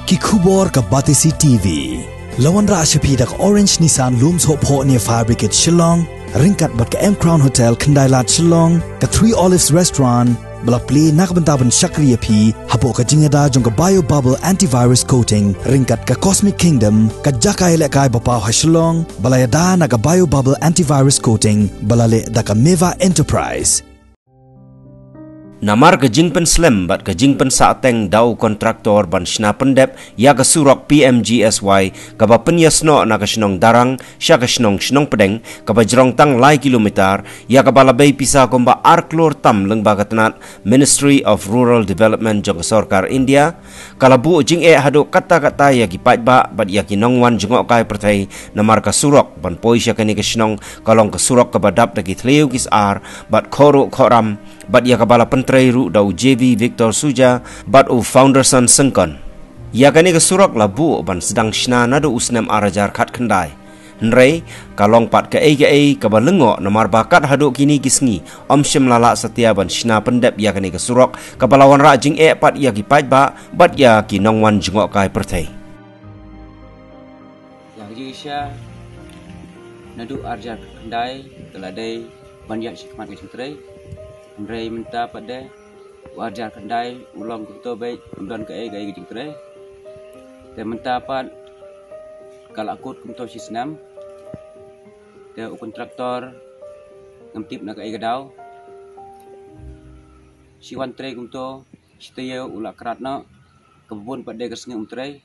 ki khubor ka Batisi TV. Lawan ra ashapi dak Orange Nissan Looms Hopo near Fire Brigade Shillong, ringkat bat ka M Crown Hotel Kandailat Shillong, ka Three Olives Restaurant, bala play nakbentaban Shakriya P, hapo ka jingada jong ka Bio Bubble Antivirus Coating, ringkat ka Cosmic Kingdom, ka Jakai Lekai Bapaw ha Shillong, bala yada na ka Bio Bubble Antivirus Coating, bala le da ka Meva Enterprise. Namar kejingpen slim bat kejingpen saateng dau kontraktor ban shna pendep ya ka surok PMGSY ka ba penyasno na ka shnong darang sya ka shnong pedeng ka ba jrong tang lai kilometer ya ka balabay pisa komba arklor tam leng ba katanat Ministry of Rural Development jong sarkar India kalabu jing hado kata-kata ya ki pat ba bat ya ki nongwan jongok kai pertai namar ka surok ban poi sya ka ni ka shnong kalong ka surok ka badap da ki thleu kis ar bat khoro khoram bat ya ka bala Treiru dau JV Victor Suja bat u founder san sengkon. Ya kani ke surak labu ban sedang shna nado usnam arajar khat khandai. Nrei kalong pat ke ai ka balengo namar bakat hado kini kisngi om shem lala setia ban shna pendep ya kani ke surak ka balawan ra jing pat ya ki pat ba bat ya ki nongwan jengok kai pertai. Ya Isya nado arajar khandai teladai banyak sikmat ke trai. Andrei minta pada wajar kendai ulang kuto baik undan ke ai gai jing tre te minta pat kalau akut kuto sisnam te kontraktor ngamtip na ke ai gadau siwan tre kuto steye ulak kratna kebun pada kesngi tre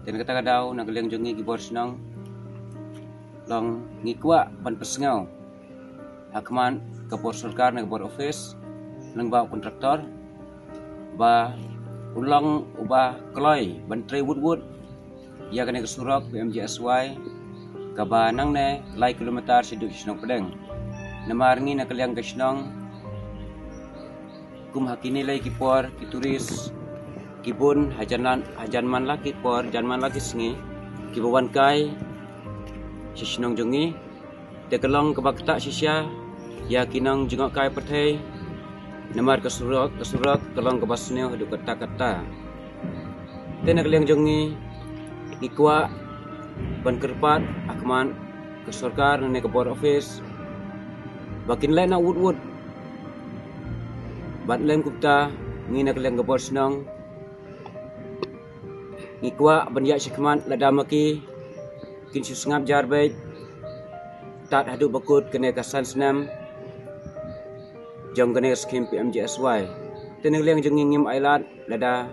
dan kata gadau na geleng jongi gibor senang long ngikwa ban pesngau akman kapor sarkar na kapor office nang ba kontraktor ba ulang ubah kloy bantre wood ya kane kesurok PMGSY ka ba nang ne lai kilometer siduk snong pedeng namar ngi na kalyang kasnong kum hakini lai kipor kituris kibun hajanman laki por janman laki sngi kibawan kai sisnong jongi te kelong kabakta sisya ya kinang jengok kai perthai namar kesurok kelong ke basneo hadu kata tenak liang jongi ikwa ban kerpat akman ke sarkar ne ke board office bakin lain na wood bat lem kupta ngina ke liang ke board senang ikwa ban ya sikman ladamaki kin susngap jarbait tat hadu bakut kene kasan senam jong kene skim PMGSY teneng liang jeng ngim ailat lada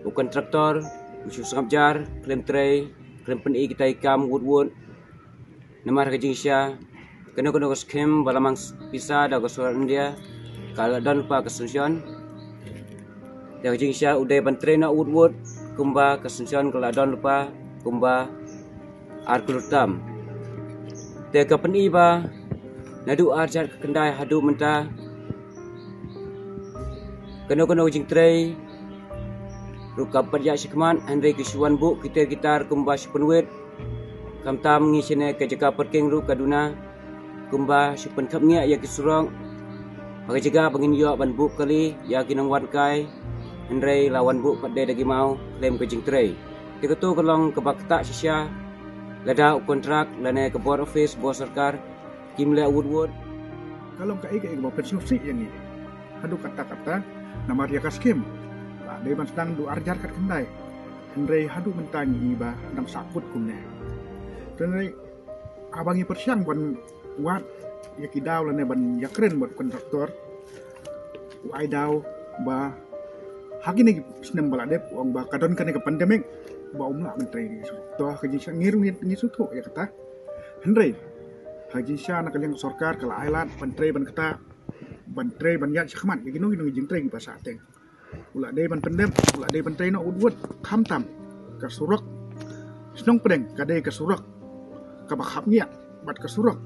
bukan traktor usus ngabjar klem tray klem peni kita ikam wood namar ka jingsya kene skim balamang pisa da surat India kala dan lupa kesunsion da jingsya uday ban tray na wood kumba kesunsion kala dan lupa kumba arkulutam te ka peni ba nadu arjat kendai hadu menta keno jing tray ruka padya sikman andre kisuan bu gitar kumba sipenwet kamtam ngisine ke jaga parking ru kaduna kumba sipen kapnya ya kisurong bagi jaga bangin yo ban bu kali ya kinang wan kai andre lawan bu padde dagi mau lem ke jing tray diketu kelong ke bakta sisya lada kontrak lane ke board office bos sarkar kimle wood kalau ka ika ika pensiusi yang ini hadu kata-kata namar ya kaskim la de ban sedang du arjar kat kendai hendrei hadu mentangi iba nang sakut kunne hendrei abangi persiang ban wat ya kidau lane ban ya keren buat kontraktor ai dau ba hagini sinem balade uang ba kadon kane ke pandemik ba umla menteri ni to haji sangir ni sutu ya kata hendrei haji sya nak yang sarkar kala ailat menteri ban kata bantre banyak sikmat gino jing tray pa sa ateng ula de ban pendem ula de ban tray no udwot khamtam ka surok snong pedeng kade ka surok ka bakhapnya bat ka surok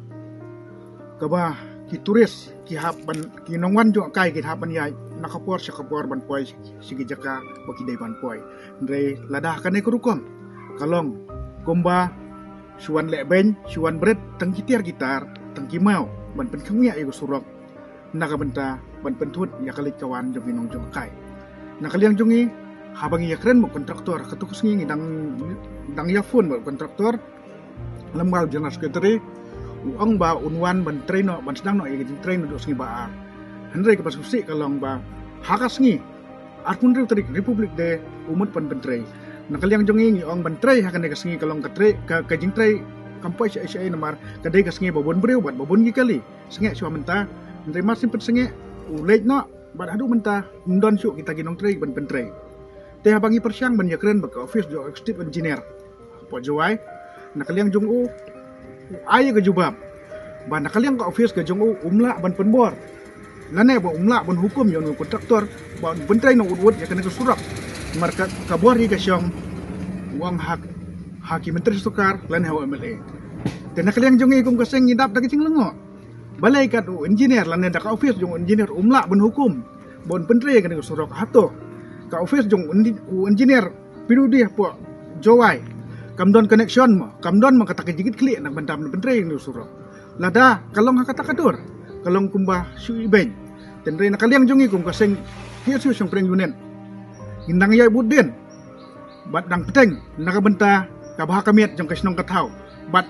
ka ba ki turis ki hap ban ki nongwan jo kai ki hap ban yai nakapor sakapor ban poi sigi jaka baki de ban poi ndre ladah kane kurukom kalong komba suan lek ben suan bret tang gitar tang kimau ban pen khangnya ego surok nakabenta ban pentut ya kali kawan jongi nong jong kai nakaliang jongi habangi ya keren mo kontraktor ketuk sengi dang ya phone mo kontraktor lembal jana sekretari uang ba unwan ban train no ban sedang no ya train do sengi ba Henry ke pasusi kalong ba hakas ngi arpun republik de umut pan bentrai nakaliang jongi ngi ong bentrai hakan de sengi kalong katre ka jing trai kampoi sia namar kadai ka sengi babon breu bat babon gi kali sengi cuma menta Henry mas simpet sengi ulej no bat adu menta ndon su kita ginong trai ban bentrai teh bangi persiang ban ya keren ba ka office jo executive engineer po jowai nakaliang jongu ai ke jubab ban nakaliang ka office ke jongu umla ban penbor lane ba umla ban hukum yo no kontraktor ba bentrai no udwut ya kena surak marka kabori ka syong uang haki menteri sukar lan hawa MLA dan nakaliang jongi kum kaseng ngidap da kicing lengo balai kat engineer lan da ka office jong engineer umla ban hukum bon bentrai kena surak hato ka office jong engineer pirudi po jowai kamdon connection mo kata kejigit klik nak bantam bentrai no surak lada kalong kata kadur kalong kumba sui ben dan rena kaliang jongi kum kaseng hiasu song preng yunen indang yai budden bat dang peteng naga benta ka bah kamiet jong kasnong katau bat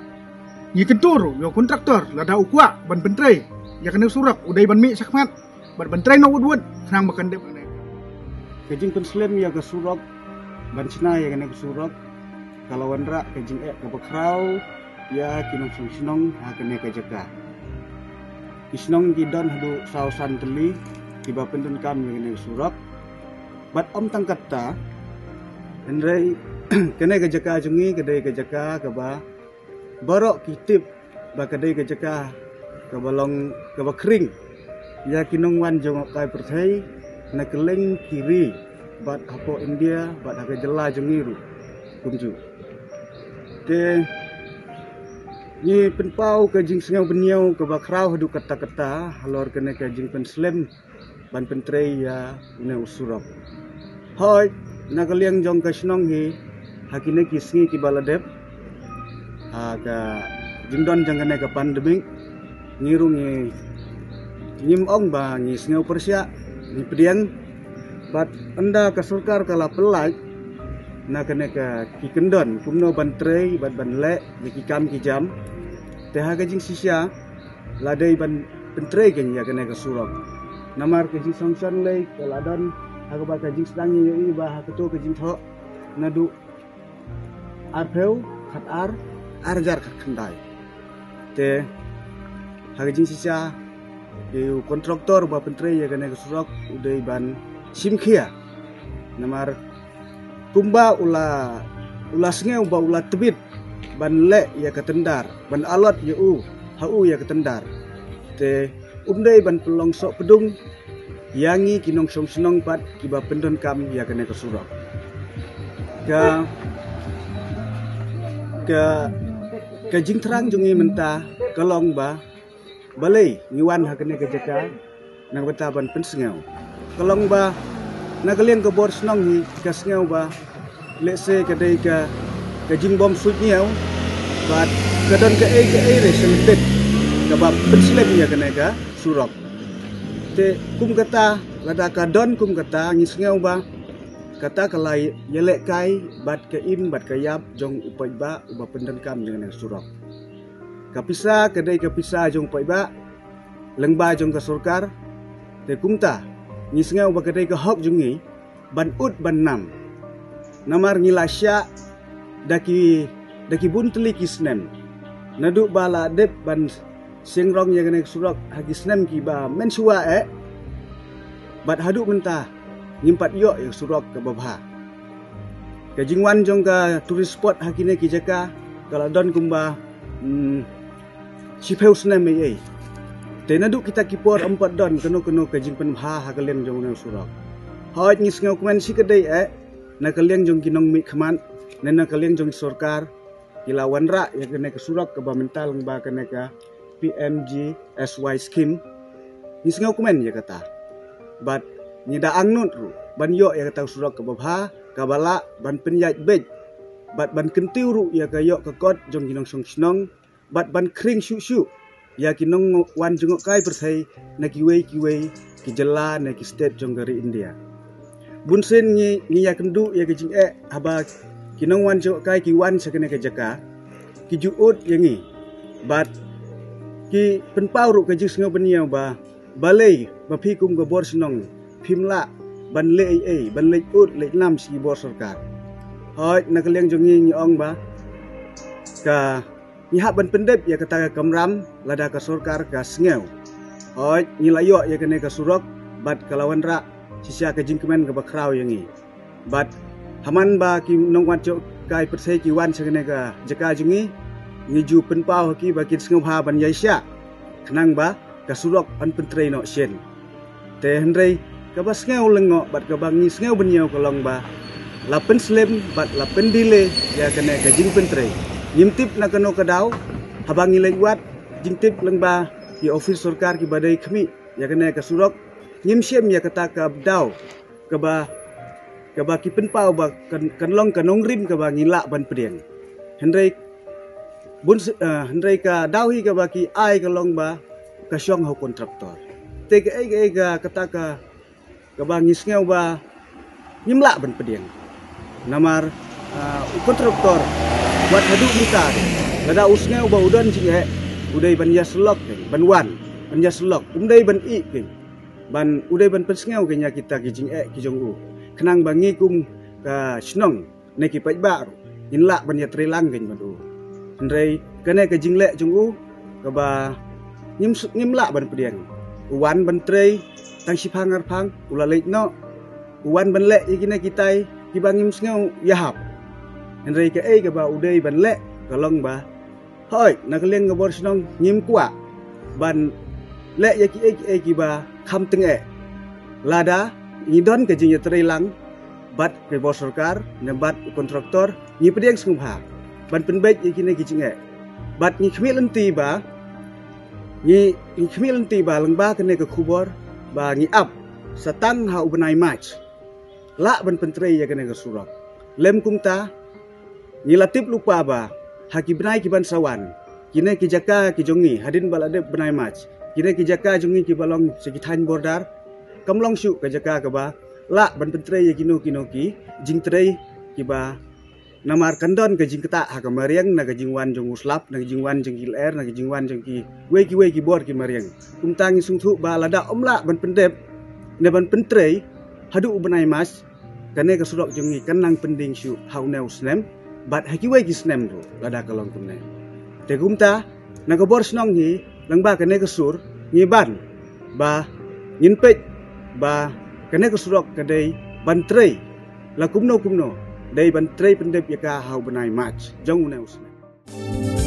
ni kentur yo kontraktor lada ukwa ban bentrai ya kena surak udai ban mi sakmat bat bentrai no wud nang makan de kejing penslem ya ke surak ban cina ya kena surak kalau wandra kejing ke bakrau ya kinong sunong ha kena ke jaga Kisnong gidan hadu sausan teli tiba pendun kam yang surak bat om tangkata Henry kena kejaka jungi kedai kejaka keba barok kitip ba kedai kejaka kebalong keba kering ya kinong wan jongok kai perthai na keleng kiri bat hapo India bat haga jela jungi ru kumju te ni penpau ke jing sengau beniau ke bakrau hadu kata-kata halor kena ke jing penslem ban pentrei ya une usurok hoi nakaliang jong ke snong hi hakine kisngi ki baladep aga jingdon jang kena ke pandemik ngirungi nyim ong ba ngi sengau persia ni pedian bat anda ke surkar kala pelai na kena ke kikendon kumno bantrei bat ban le ki kam ki jam teh ha jing sisya ladai ban pentrei ken ya kena ke surok namar ke jing songsan le kaladan ha ba ka jing sedangi yo ba ha ketu ke jing tho nadu arpeu khat arjar khat khandai te ha jing sisya de kontraktor ba pentrei ya kena ke surok udai ban simkhia namar kumba ula sengeu ba ula tebit ban le ya ketendar ban alat ya hau ya ketendar te umdai ban pelong sok pedung yangi kinong song senong pat kiba pendon kam ya kena kesurok ke jing terang jungi menta kelong ba balai ngiwan ha kena kejaka nang beta ban pensengeu kelong ba nakalian ke bor senong hi ka sengau ba let's say kadai ka jing bom suit niau bat kadon ke re selentet ka ba penslem ya kena ka surok te kum kata lada kadon kum kata ngi sengau ba kata kalai yelek kai bat ke im bat ke yap jong upai ba uba pendan kam dengan surok kapisa kadai kapisa jong upai ba lengba jong ka surkar te kumta ni sengau ba kadai ke hok jungi ban ut ban nam namar ngilasya daki buntli kisnem nadu bala dep ban sengrong yang kena surak hagi snem ki ba mensua bat hadu mentah nyimpat yo yang surak ke babha ke jingwan jong ka turis spot hakine ki jaka kalau don kumba sipeu snem te nadu kita kipor 4 don keno ke jing penbha hakalem jong nang surak hoj ngis ngau kuman si kedai na kaliang jong kinong mi khaman na kaliang jong sarkar kilawan ra ya kena ke surak ke mental ba kena ka PMGSY scheme ngis ngau kuman ya kata bat nyida angnut ru ban yo ya kata surak ke babha kabala ban penyat bej bat ban kentiu ru ya kayo ke kot jong kinong song snong bat ban kring shu ya kinong wan jengok kai perthai na kiwei ki jela na ki state jong gari India bunsen ni ya kendu ya ke jing haba kinong wan jo kai ki wan sakene ke jaka ki juut yang ni bat ki penpau ru ke jing sngo beniau ba balai ba phi kum ga bor sinong phimla ban le ban le ut le nam si bor sarkar hoi nak leng jong ni ong ba ka ni hab ban pendep ya kata kamram lada ka sarkar ka sngew hoi ni layo ya kene ka surok bat kalawan ra sisia ke jing kemen ka bakrau yang ni bat haman ba ki nong wan jo kai persai ki wan sakene ka jaka jungi ni ju penpau ki ba ki sngew ha ban yaisya kenang ba ka surok an pentrei no sien te hendrei ka ba sngew lengo bat ka bang ni sngew beniau kolong ba lapen slem bat lapen dile ya kene ka jing pentrei nyimtip na kano kadau habang ni lewat jingtip leng ba ki office sarkar ki badai khmi ya kene ka surok nyimsiem ya kata ka dau ka ba ki penpau ba kan long kanong rim ka ba ngila ban pedeng hendrei hendrei ka dau hi ka ba ki ai ka long ba ka syong ho kontraktor te ka kata ka ba ngisngeu ba nyimla ban pedeng namar kontraktor buat hadu kita kada usngeu ba udon jinge udai ban ya selok ban wan ban ya selok umdai ban i ban udai ban pensngeu kenya kita ki jinge ki jong kenang bangi kum ka snong neki pai ba inla ban ya trelang gen badu hendrei kene ka jingle jong ka ba nyimla ban pedeng uwan ban trei tang sipang arpang ulalek no uwan ban le ikine kitai ki bangim sngew yahap hendrei ka ka ba udai ban le kalong ba hoi nak leng ga bor snong nyim kwa ban le ya ki ba kham tenge lada ngidon ka jing trei lang bat ke bor sarkar ne bat kontraktor ni pedeng sngha ban penbet ikine ki jinge bat ni khmil enti ba ni khmil enti ba lang ba kene ka khubor ba ngi ap satang ha ubenai match la ban pentrei ya kene ka surok lem kumta ni latip lupa ba haki benai ki ban sawan kine ki jaka ki jongi hadin balade benai match kine ki jaka jongi ki balong sekitan bordar kamlong syu ka jaka ka ba la ban pentrei ya kino ki jing trei ki ba namar kandon ke jing keta ha ka mariang na ka jing wan jong uslap na ka jing wan jong kil air na ka jing wan jong ki we ki bor ki mariang kumtangi sungthu ba lada omla ban pendep ne ban pentrei hadu ubenai mas kane ka surok jongi kanang pending syu hauneu snem bat haki we ki snem ru lada kalong kunne te kumta na ka bor snong hi langba kane ka sur ngiban ba nginpet ba kane ka surok kadai ban trei la kumno dai ban trei pendep ya ka hau benai match jong uneu snem